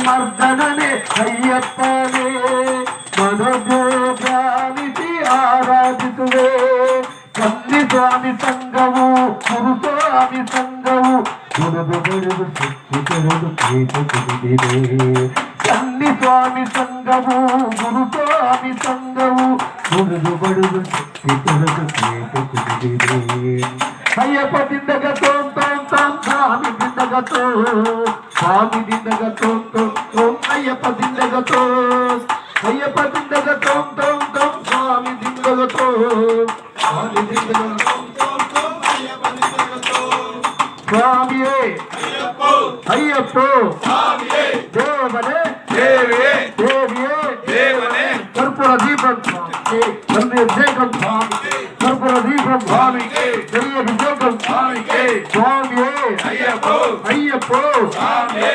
మర్దననే అయ్యప్పనే మనోజానికి ఆరాధితువే కన్ని స్వామి సంగము గురు స్వామి సంగము గురుడు గురుడు శక్తి గురుడు కన్ని స్వామి సంగము గురు స్వామి సంగము గురుడు బడుడు శక్తి గురుడు అయ్యప్ప దిందగ తోం తోం తోం స్వామి దిందగ స్వామి దిందగ తోం తోం తోం అయ్యప్ప దిందగ అయ్యప్ప దిందగ తోం తోం తోం స్వామి దిందగ స్వామి దిందగ స్వామియే అయ్యప్ప దేవనే దేవియే దేవనే కర్పూర దీపం అభిషేకం కర్పూర దీపం స్వామికి అభిషేకం స్వామికి స్వామియే అయ్యప్ప స్వామియే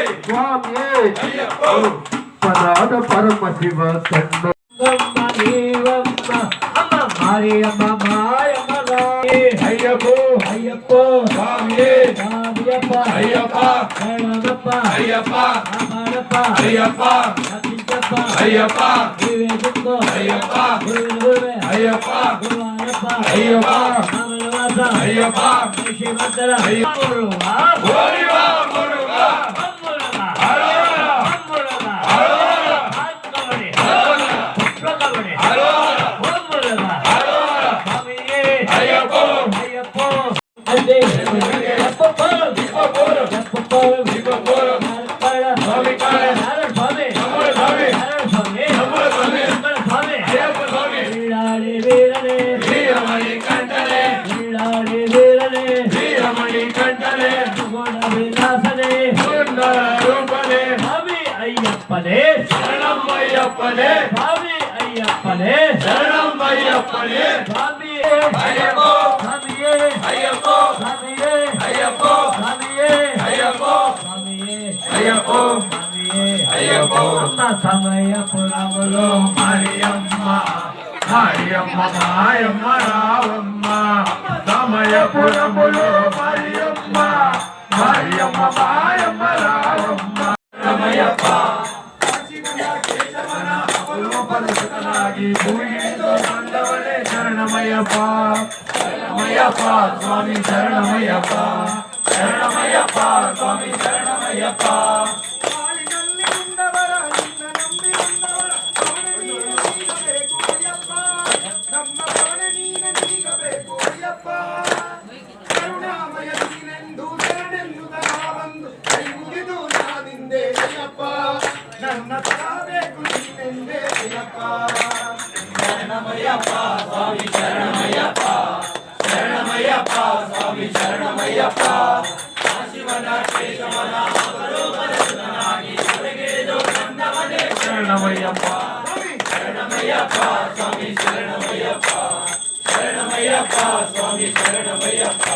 పరాద పరమ శివ తండ్రి మారియమ్మ మాయమ్మ అయ్యప్ప అయ్యప్ప స్వామియే అయ్యప్ప అయ్యప్ప అయ్యప్ప అయ్యప్ప అయ్యప్ప అయ్యప్ప అయ్యప్ప అయ్యప్ప అయ్యప్ప అయ్యప్ప అయ్యప్పనే శరణం అయ్యప్పనే స్వామి అయ్యప్పనే శరణం అయ్యప్పనే స్వామి అయ్యప్ప స్వామియే అయ్యప్ప స్వామియే అయ్యప్ప స్వామియే అయ్యప్ప స్వామియే అయ్యప్ప స్వామియే అయ్యప్ప సమయపురములో మరియమ్మ మరియమ్మ మాయమ్మ రావమ్మ సమయపురములో మరియమ్మ మరియమ్మ మాయమ్మ రావమ్మ రమయ్యప్ప శరణమయ్యప్ప శరణమయ్యప్ప స్వామి శరణమయ్యప్ప శరణమయ్యప్ప స్వామి శరణమయ్యప్ప శరణమయ్యప్ప స్వామి శరణమయ్యప్ప శరణమయ్యప్ప స్వామి శరణమయ్యప్ప శివన కేశవన అవలోకనసుతనాగి సరగేదో నందవనే శరణమయ్యప్ప శరణమయ్యప్ప స్వామి శరణమయ్యప్ప శరణమయ్యప్ప స్వామి శరణమయ్యప్ప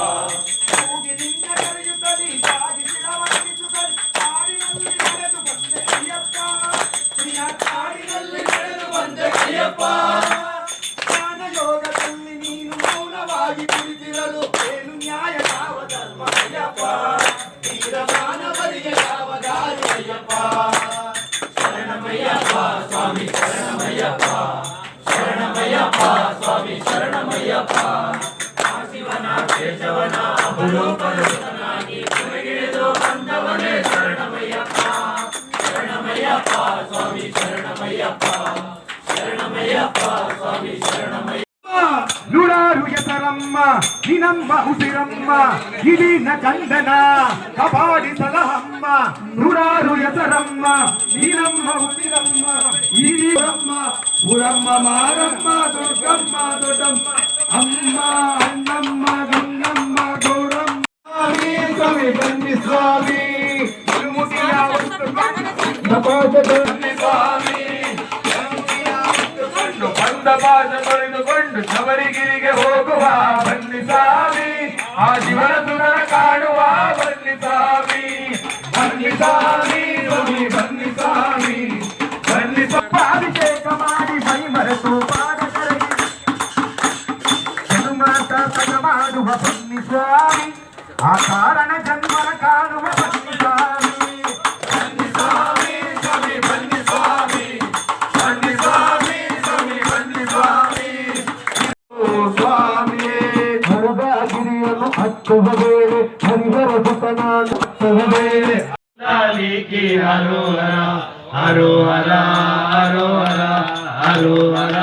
స్వామి శరణమయ్యప్ప శరణమయ్యప్ప స్వామి శరణమయ్యప్ప శివన కేశవన అవలోకనసుతనాగి సరగేదో నందవనే శరణమయ్యప్ప శరణమయ్యప్ప స్వామి శరణమయ్యప్ప శరణమయ్యప్ప స్వామి శరణమయ్యప్ప నూరారు ఎసరమ్మ నినమ్మ ఉసిరమ్మ ఇది కందన కపాడి సలహమ్మ నూరారు ఎసరమ్మ నినమ్మ ఉసిరమ్మ ఇది పురమ్మ మారమ్మ దుర్గమ్మ దొడ్డమ్మ అమ్మ అన్నమ్మ గంగమ్మ గౌరమ్మ స్వామి బండి స్వామి స్వామి ಬಂದ ಪಾಶ ತೊಳೆದುಕೊಂಡು ಶಬರಿಗಿರಿಗೆ ಹೋಗುವ ಬನ್ನಿ ಸ್ವಾಮಿ ಆ ಶಿವನ ಸುರನ ಕಾಣುವ ಬನ್ನಿ ಸ್ವಾಮಿ ಬನ್ನಿ ಸ್ವಾಮಿ ಬನ್ನಿ ಸ್ವಾಮಿ ಬನ್ನಿ ಅಭಿಷೇಕ ಮಾಡಿ ಮೈ ಮರೆತು ಪಾದ ಕರಗಿ ಹನುಮಾತ ತಗ ಮಾಡುವ ಬನ್ನಿ ಸ್ವಾಮಿ ಆ ಕಾರಣ ಜನ್ಮನ ಕಾಣುವ ಬನ್ನಿ ಸ್ವಾಮಿ ಬನ್ನಿ ಸ್ವಾಮಿ ಸ್ವಾಮಿ ಬನ್ನಿ ಸ್ವಾಮಿ ಬನ್ನಿ ಸ್ವಾಮಿ ಸ್ವಾಮಿ ಬನ್ನಿ ಸ್ವಾಮಿ ಸ್ವಾಮಿಯೇ ಹರದಾಗಿರಿಯನ್ನು ಹತ್ತುವ ಬೇರೆ ಹರಿಹರ ಸುತನಾನು ಹತ್ತುವ ಬೇರೆ ಲಾಲಿಕಿ ಹರೋಹರ ಹರೋಹರ ಹರೋಹರ ಹರೋಹರ